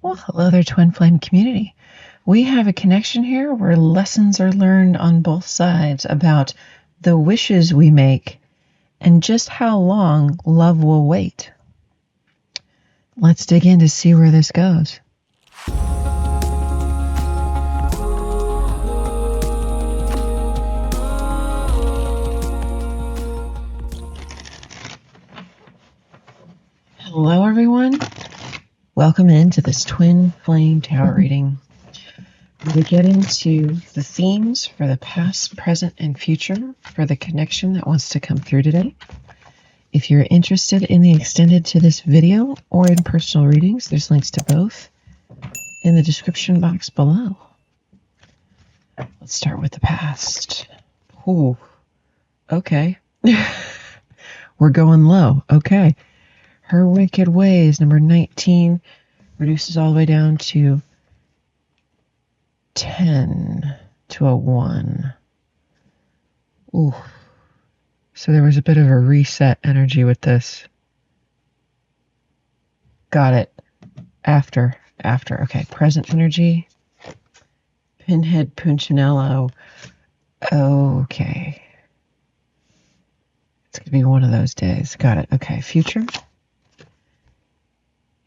Well, hello there, Twin Flame community. We have a connection here where lessons are learned on both sides about the wishes we make and just how long love will wait. Let's dig in to see where this goes. Hello, everyone. Welcome into this Twin Flame Tarot reading. We get into the themes for the past, present, and future for the connection that wants to come through today. If you're interested in the extended to this video or in personal readings, there's links to both in the description box below. Let's start with the past. Ooh, okay. We're going low. Okay. Her Wicked Ways, number 19, reduces all the way down to 10 to a 1. Ooh. So there was a bit of a reset energy with this. Got it. After. Okay, present energy. Pinhead Punchinello. Okay. It's going to be one of those days. Got it. Okay, future.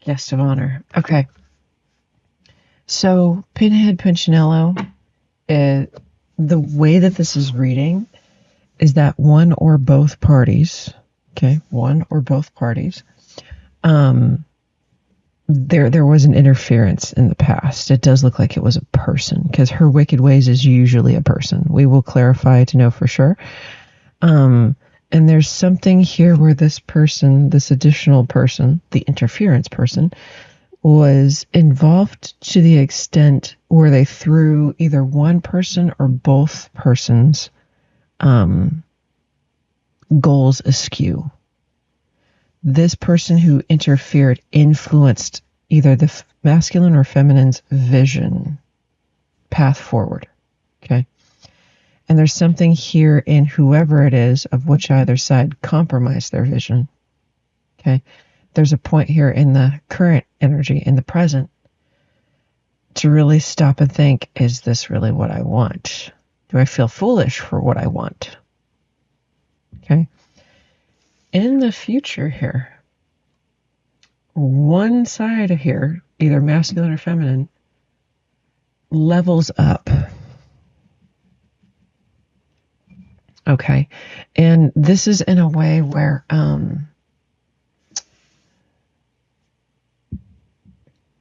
Guest of honor. Okay. So, Pinhead Punchinello, the way that this is reading is that one or both parties, there was an interference in the past. It does look like it was a person, because Her Wicked Ways is usually a person. We will clarify to know for sure. And there's something here where this person, this additional person, the interference person, was involved to the extent where they threw either one person or both persons' goals askew. This person who interfered influenced either the masculine or feminine's vision, path forward. Okay. And there's something here in whoever it is of which either side compromised their vision. Okay. There's a point here in the current energy, in the present, to really stop and think, is this really what I want? Do I feel foolish for what I want? Okay. In the future here, one side of here, either masculine or feminine, levels up. Okay. And this is in a way where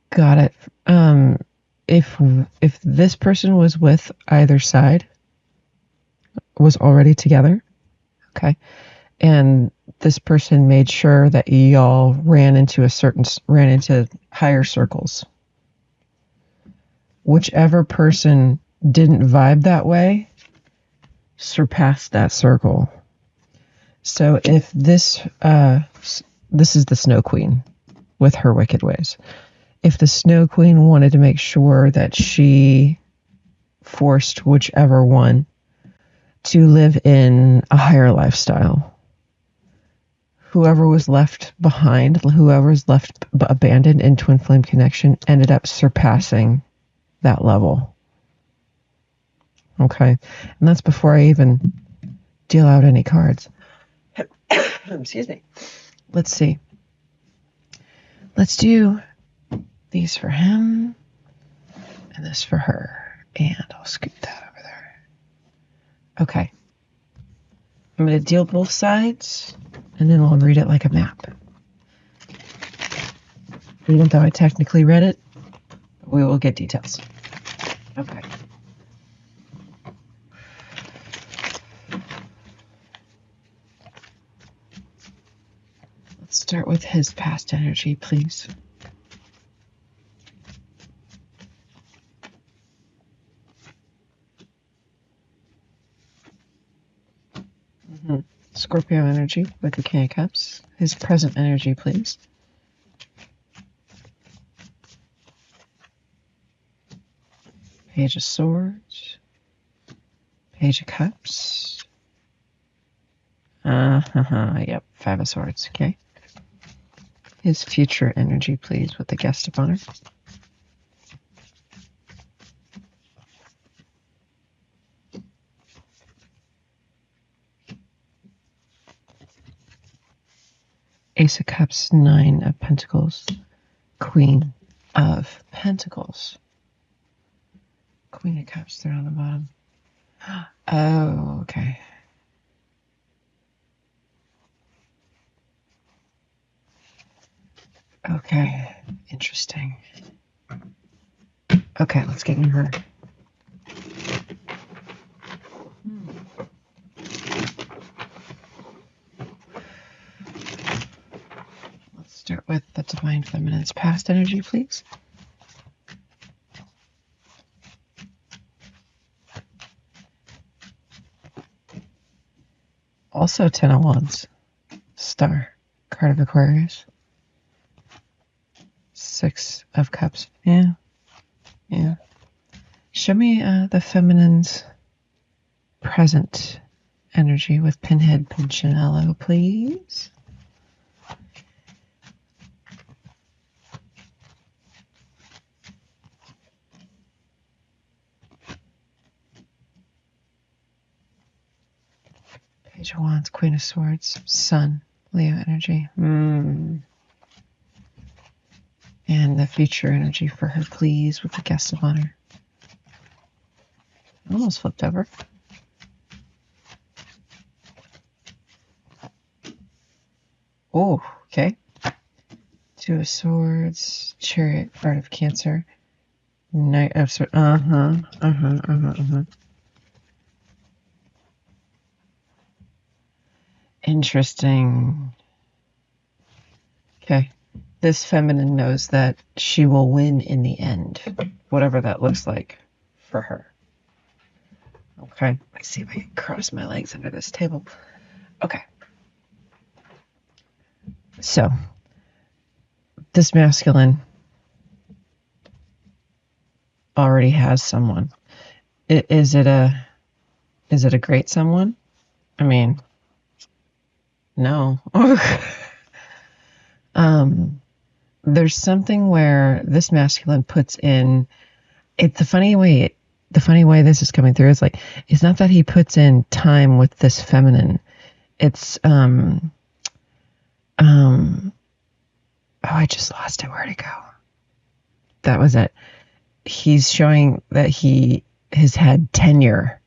got it. If this person was with either side, was already together, okay, and this person made sure that y'all ran into higher circles. Whichever person didn't vibe that way surpassed that circle. So if this is the Snow Queen with Her Wicked Ways. If the Snow Queen wanted to make sure that she forced whichever one to live in a higher lifestyle, whoever was left behind, whoever was left abandoned in Twin Flame Connection ended up surpassing that level. Okay. And that's before I even deal out any cards. Excuse me. Let's see. Let's do these for him and this for her. And I'll scoot that over there. Okay. I'm going to deal both sides and then we'll read it like a map. Even though I technically read it, we will get details. Okay. Let's start with his past energy, please. Scorpio energy with the King of Cups. His present energy, please. Page of Swords. Page of Cups. Yep, Five of Swords, okay. His future energy, please, with the Guest of Honor. Ace of Cups, Nine of Pentacles, Queen of Pentacles. Queen of Cups, they're on the bottom. Oh, okay. Okay, interesting. Okay, let's get in her. Let's start with the Divine Feminine's past energy, please. Also 10 of Wands, Star, card of Aquarius. 6 of Cups. Yeah. Show me the feminine's present energy with Pinhead Pinchinello, please. Page of Wands, Queen of Swords, Sun, Leo energy. And the future energy for her, please, with the Guest of Honor. Almost flipped over. Oh, okay. 2 of Swords, Chariot, Art of Cancer, Knight of Swords. Interesting. Okay. This feminine knows that she will win in the end, whatever that looks like for her. Okay. Let's see if I can cross my legs under this table. Okay. So, this masculine already has someone. Is it a great someone? I mean, no. There's something where this masculine puts in, it's the funny way this is coming through is like, it's not that he puts in time with this feminine. It's oh, I just lost it. Where'd it go? That was it. He's showing that he has had tenure,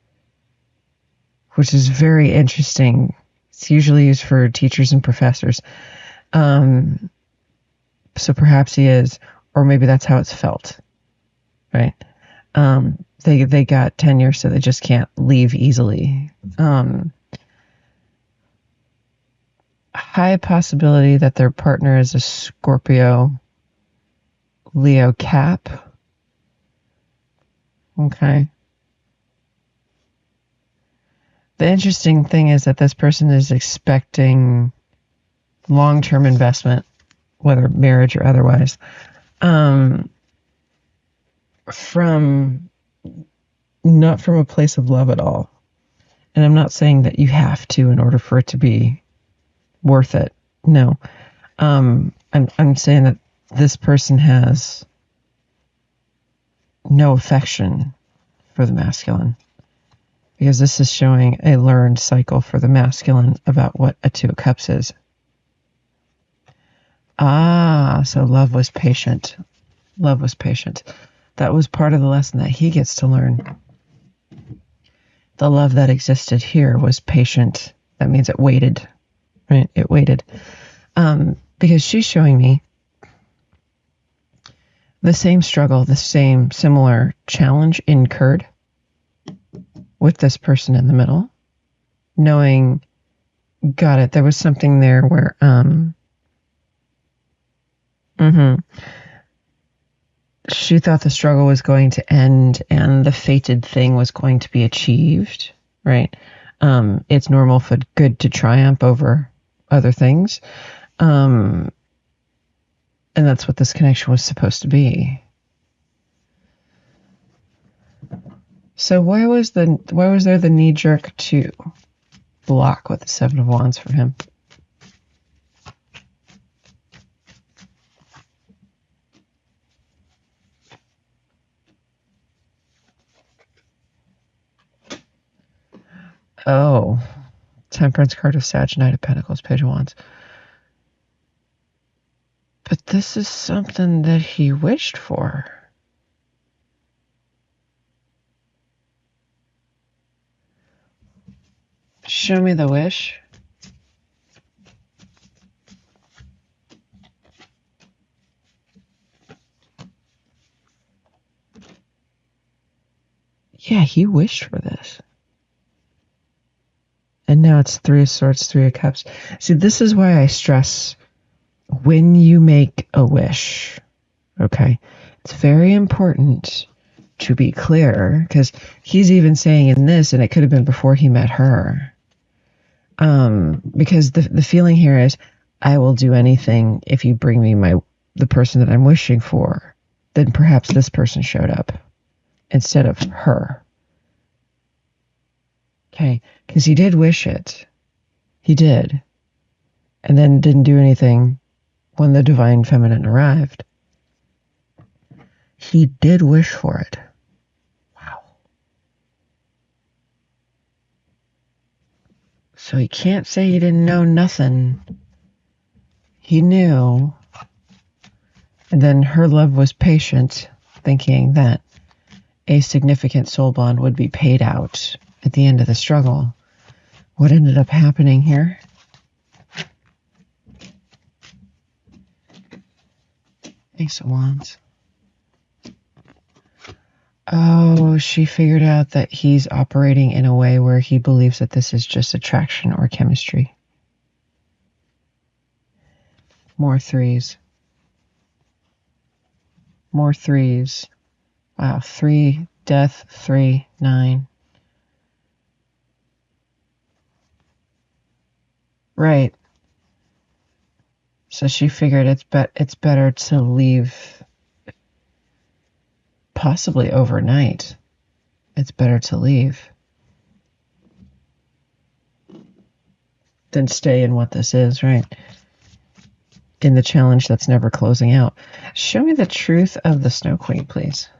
which is very interesting. It's usually used for teachers and professors. So perhaps he is, or maybe that's how it's felt, right? They got tenure, so they just can't leave easily. High possibility that their partner is a Scorpio, Leo, Cap. Okay. The interesting thing is that this person is expecting long-term investment, whether marriage or otherwise, not from a place of love at all. And I'm not saying that you have to in order for it to be worth it. No. I'm saying that this person has no affection for the masculine, because this is showing a learned cycle for the masculine about what a 2 of Cups is. So love was patient. Love was patient. That was part of the lesson that he gets to learn. The love that existed here was patient. That means it waited, right? It waited. Because she's showing me the same struggle, the same similar challenge incurred with this person in the middle, knowing, got it, there was something there where, she thought the struggle was going to end and the fated thing was going to be achieved, right? It's normal for good to triumph over other things. And that's what this connection was supposed to be. So why was there the knee jerk to block with the 7 of Wands for him? Oh, Temperance card of Sag, Knight of Pentacles, Page of Wands. this is something that he wished for. Show me the wish. Yeah, he wished for this. And now it's Three of Swords, Three of Cups. See, this is why I stress when you make a wish, okay, it's very important to be clear, because he's even saying in this, and it could have been before he met her, because the feeling here is, I will do anything if you bring me the person that I'm wishing for. Then perhaps this person showed up instead of her. Okay, because he did wish it. He did. And then didn't do anything when the divine feminine arrived. He did wish for it. Wow. So he can't say he didn't know nothing. He knew. And then her love was patient, thinking that a significant soul bond would be paid out at the end of the struggle. What ended up happening here? Ace of Wands. Oh, she figured out that he's operating in a way where he believes that this is just attraction or chemistry. More threes. More threes. Wow, 3, death, 3, 9. Right. So she figured it's better to leave, possibly overnight. It's better to leave than stay in what this is, right? In the challenge that's never closing out. Show me the truth of the Snow Queen, please.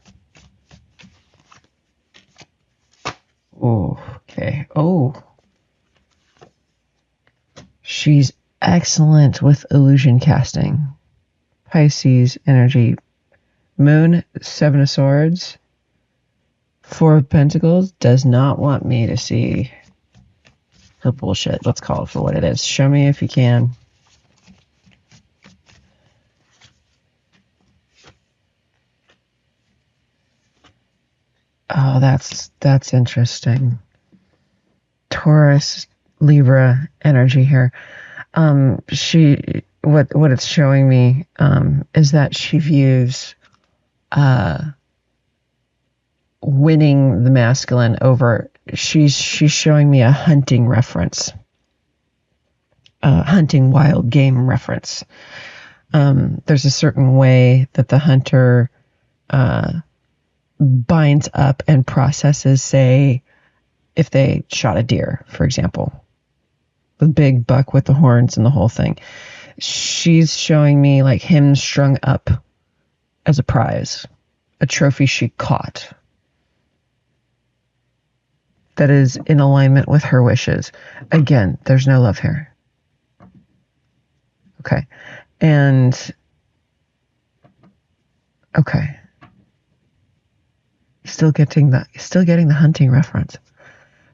Oh, okay. Oh. She's excellent with illusion casting. Pisces energy. Moon, 7 of Swords. 4 of Pentacles does not want me to see her bullshit. Let's call it for what it is. Show me if you can. Oh, that's interesting. Taurus, Libra energy here. What it's showing me is that she views winning the masculine over. She's showing me a hunting reference, hunting wild game reference. There's a certain way that the hunter binds up and processes, say, if they shot a deer, for example, the big buck with the horns and the whole thing. She's showing me like him strung up as a prize, a trophy she caught that is in alignment with her wishes. Again, there's no love here. Okay. And okay. Still getting the hunting reference.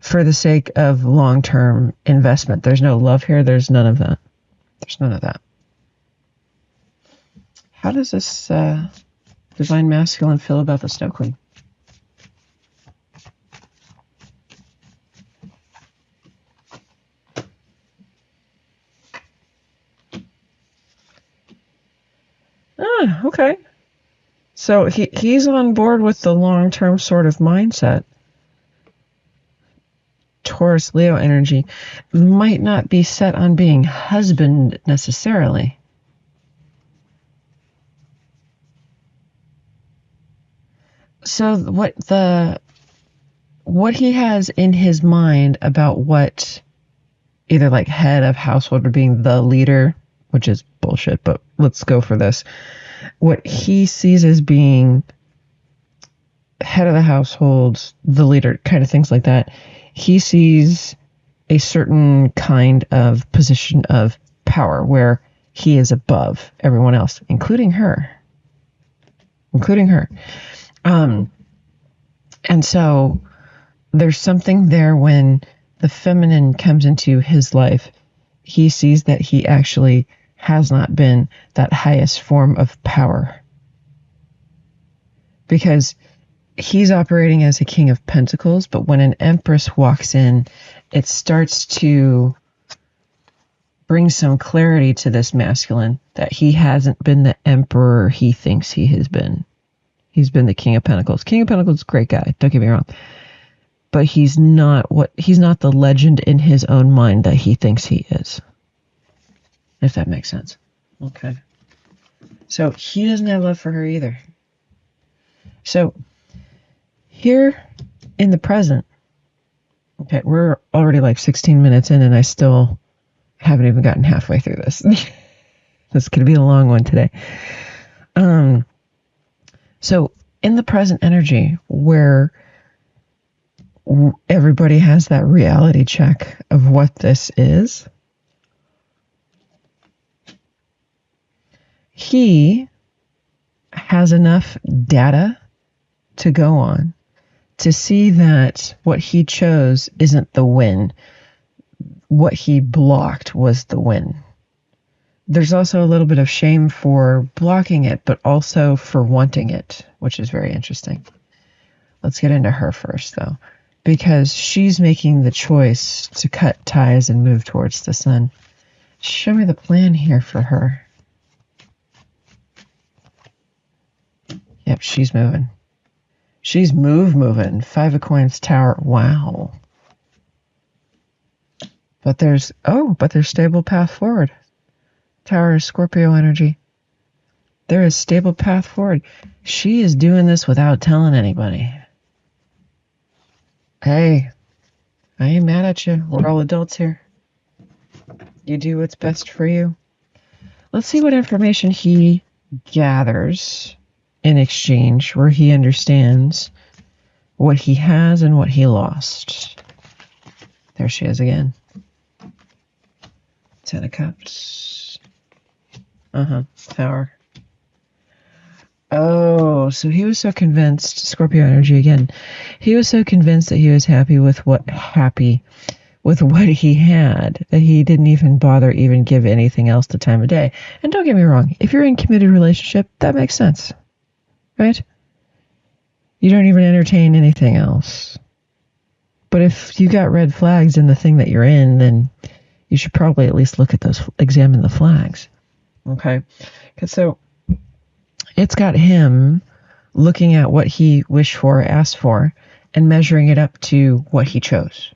For the sake of long-term investment. There's no love here. There's none of that. There's none of that. How does this divine masculine feel about the Snow Queen? Ah, okay. So he's on board with the long-term sort of mindset. Taurus, Leo energy might not be set on being husband necessarily. So what he has in his mind about what either like head of household or being the leader, which is bullshit, but let's go for this. What he sees as being head of the household, the leader, kind of things like that. He sees a certain kind of position of power where he is above everyone else, including her. And so there's something there when the feminine comes into his life. He sees that he actually has not been that highest form of power, because he's operating as a king of pentacles, but when an empress walks in, it starts to bring some clarity to this masculine that he hasn't been the emperor he thinks he has been. He's been the king of pentacles. King of pentacles is a great guy, don't get me wrong. But he's not the legend in his own mind that he thinks he is. If that makes sense. Okay. So he doesn't have love for her either. So here in the present, okay, we're already like 16 minutes in and I still haven't even gotten halfway through this. This could be a long one today. So in the present energy where everybody has that reality check of what this is, he has enough data to go on to see that what he chose isn't the win. What he blocked was the win. There's also a little bit of shame for blocking it, but also for wanting it, which is very interesting. Let's get into her first, though, because she's making the choice to cut ties and move towards the sun. Show me the plan here for her. Yep, she's moving. She's moving. 5 of Coins, Tower. Wow. But there's stable path forward. Tower is Scorpio energy. There is stable path forward. She is doing this without telling anybody. Hey, I ain't mad at you. We're all adults here. You do what's best for you. Let's see what information he gathers in exchange, where he understands what he has and what he lost. There she is again. 10 of Cups. Tower. Oh, so he was so convinced, Scorpio energy again. He was so convinced that he was happy with what he had, that he didn't even bother even give anything else the time of day. And don't get me wrong, if you're in a committed relationship, that makes sense. Right? You don't even entertain anything else. But if you got red flags in the thing that you're in, then you should probably at least look at those, examine the flags. Okay? So it's got him looking at what he wished for, asked for, and measuring it up to what he chose.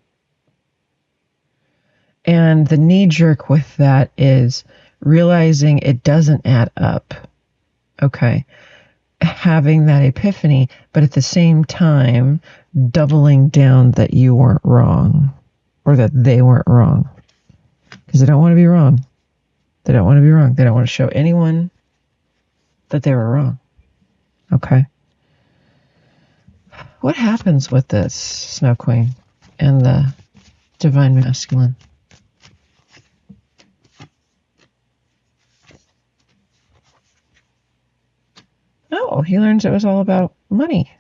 And the knee jerk with that is realizing it doesn't add up. Okay? Having that epiphany, but at the same time, doubling down that you weren't wrong, or that they weren't wrong. Because they don't want to be wrong. They don't want to be wrong. They don't want to show anyone that they were wrong. Okay. What happens with this Snow Queen and the Divine Masculine? Oh, he learns it was all about money.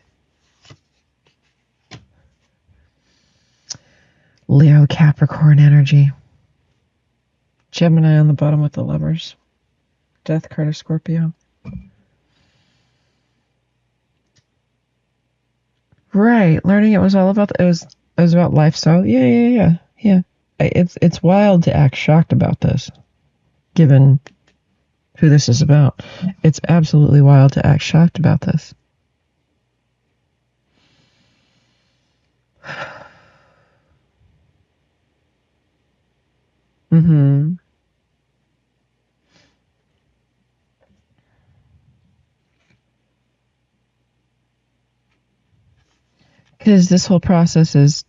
Leo, Capricorn energy. Gemini on the bottom with the Lovers. Death card of Scorpio. Right, learning it was all about it was about lifestyle. Yeah. It's wild to act shocked about this, given who this is about. It's absolutely wild to act shocked about this. Because this whole process is,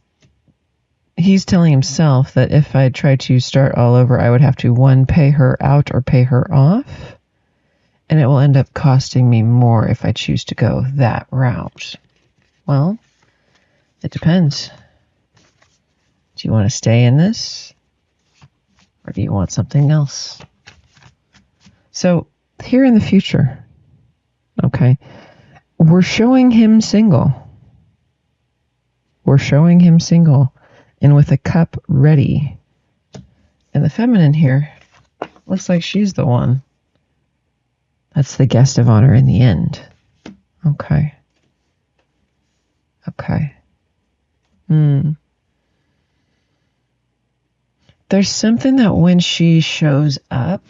he's telling himself that if I try to start all over, I would have to, one, pay her out or pay her off. And it will end up costing me more if I choose to go that route. Well, it depends. Do you want to stay in this? Or do you want something else? So here in the future, okay, we're showing him single. We're showing him single and with a cup ready. And the feminine here looks like she's the one. That's the guest of honor in the end. Okay. Okay. There's something that when she shows up,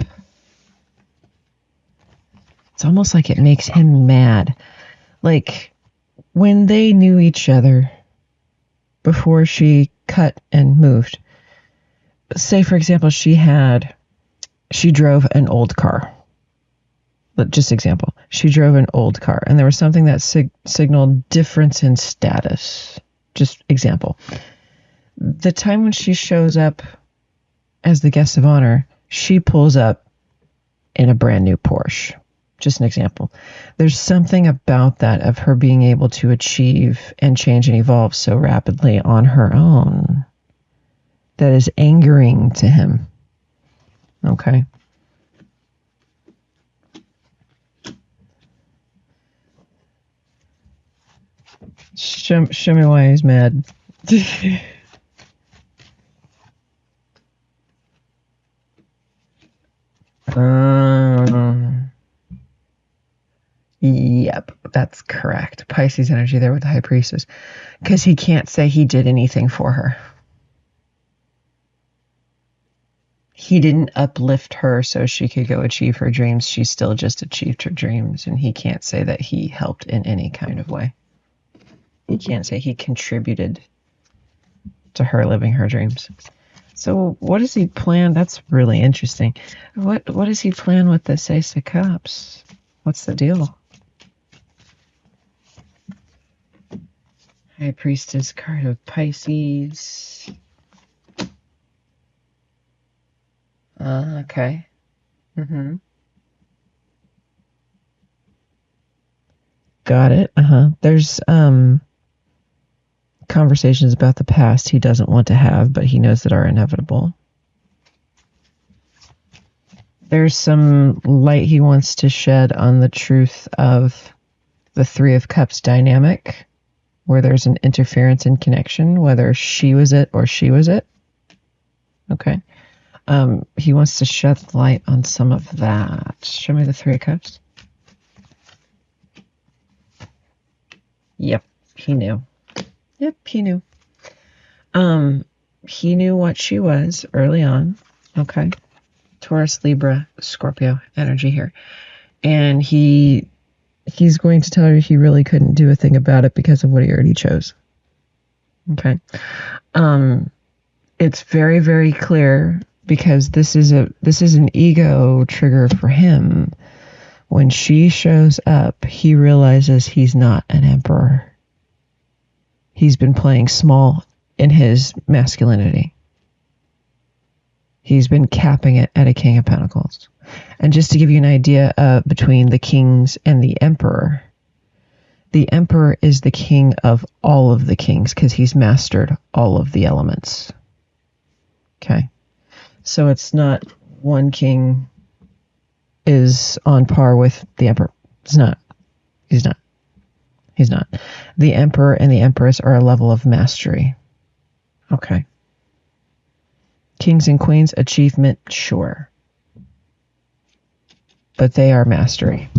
it's almost like it makes him mad. Like when they knew each other before she cut and moved. Say, for example, she drove an old car. Just example. She drove an old car and there was something that signaled difference in status. Just example. The time when she shows up as the guest of honor, she pulls up in a brand new Porsche. Just an example. There's something about that of her being able to achieve and change and evolve so rapidly on her own that is angering to him. Okay. Show me why he's mad. Yep, that's correct. Pisces energy there with the High Priestess. Because he can't say he did anything for her. He didn't uplift her so she could go achieve her dreams. She still just achieved her dreams. And he can't say that he helped in any kind of way. He can't say he contributed to her living her dreams. So what does he plan? That's really interesting. What does he plan with this Ace of Cups? What's the deal? High Priestess card of Pisces. Okay. Got it. There's conversations about the past he doesn't want to have, but he knows that are inevitable. There's some light he wants to shed on the truth of the Three of Cups dynamic, where there's an interference in connection, whether she was it or she was it. Okay. He wants to shed light on some of that. Show me the Three of Cups. Yep, he knew. Yep, he knew. He knew what she was early on. Okay. Taurus, Libra, Scorpio energy here. And he's going to tell her he really couldn't do a thing about it because of what he already chose. Okay. It's very, very clear because this is an ego trigger for him. When she shows up, he realizes he's not an emperor. He's been playing small in his masculinity. He's been capping it at a King of Pentacles. And just to give you an idea between the kings and the emperor is the king of all of the kings because he's mastered all of the elements. Okay. So it's not one king is on par with the emperor. He's not. The emperor and the empress are a level of mastery. Okay. Kings and queens, achievement, sure. But they are mastery.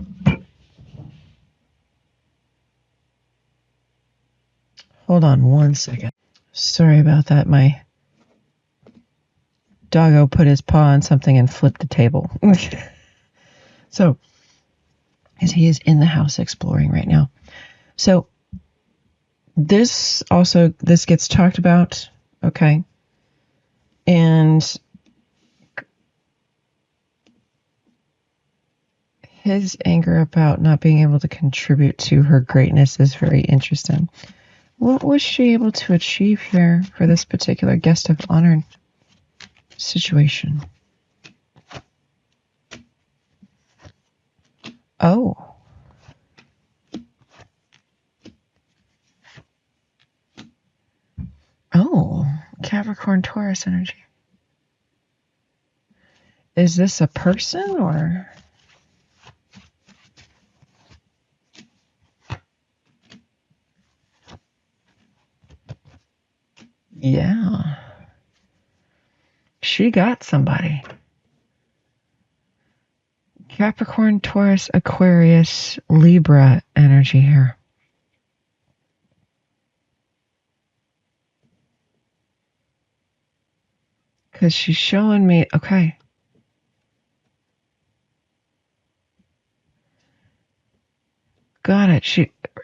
Hold on one second. Sorry about that. My doggo put his paw on something and flipped the table. So, as he is in the house exploring right now. So, this gets talked about, okay? And his anger about not being able to contribute to her greatness is very interesting. What was she able to achieve here for this particular guest of honor situation? Oh. Oh, Capricorn Taurus energy. Is this a person or Yeah. She got somebody. Capricorn, Taurus, Aquarius, Libra energy here. Because she's showing me, okay. Got it.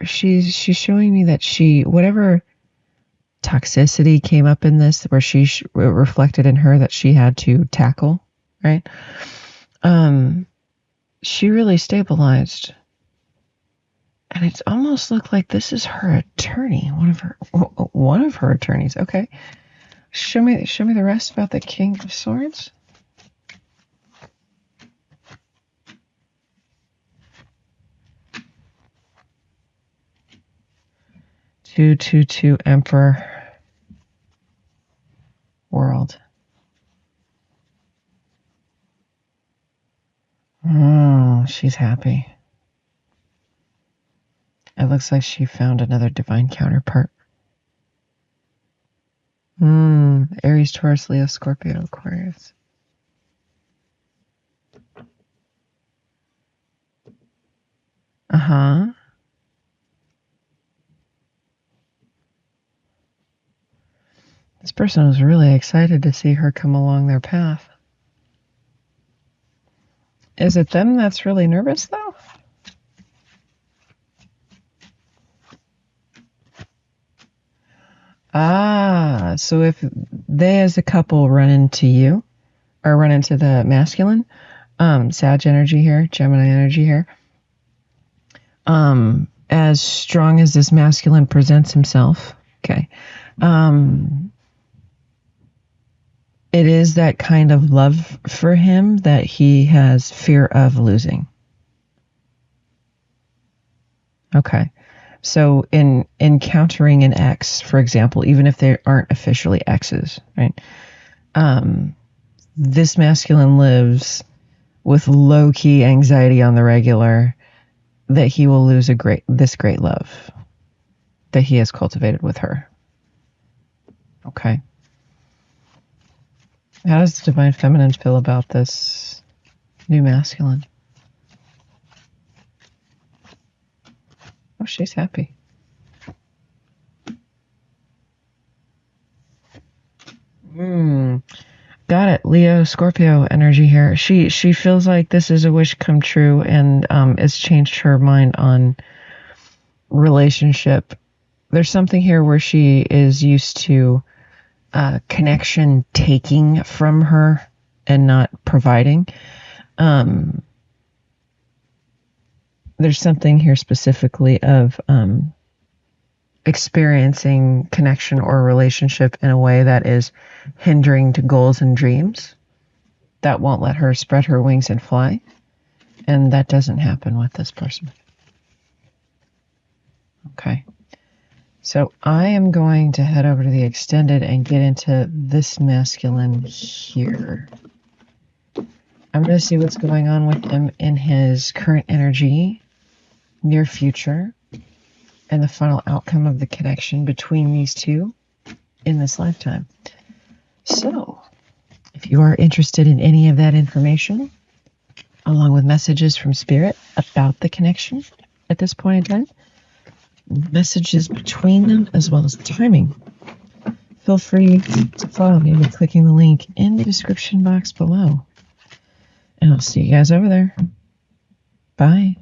She's showing me that whatever toxicity came up in this, where it reflected in her that she had to tackle, right? She really stabilized. And it's almost looked like this is her attorney, one of her attorneys. Okay. Show me the rest about the King of Swords. Two Emperor. World. Oh, she's happy. It looks like she found another divine counterpart. Aries, Taurus, Leo, Scorpio, Aquarius. Uh-huh. This person was really excited to see her come along their path. Is it them that's really nervous, though? Ah, so if they as a couple run into you, or run into the masculine, Sag energy here, Gemini energy here, as strong as this masculine presents himself, okay, it is that kind of love for him that he has fear of losing. Okay. So in encountering an ex, for example, even if they aren't officially exes, right? This masculine lives with low-key anxiety on the regular that he will lose this great love that he has cultivated with her. Okay. How does the Divine Feminine feel about this new masculine? Oh, she's happy. Got it. Leo, Scorpio energy here. She feels like this is a wish come true, and it's changed her mind on relationship. There's something here where she is used to connection taking from her and not providing. There's something here specifically of experiencing connection or relationship in a way that is hindering to goals and dreams that won't let her spread her wings and fly. And that doesn't happen with this person. Okay. So I am going to head over to the extended and get into this masculine here. I'm going to see what's going on with him in his current energy, near future, and the final outcome of the connection between these two in this lifetime. So, if you are interested in any of that information, along with messages from Spirit about the connection at this point in time, messages between them, as well as timing, feel free to follow me by clicking the link in the description box below. And I'll see you guys over there. Bye.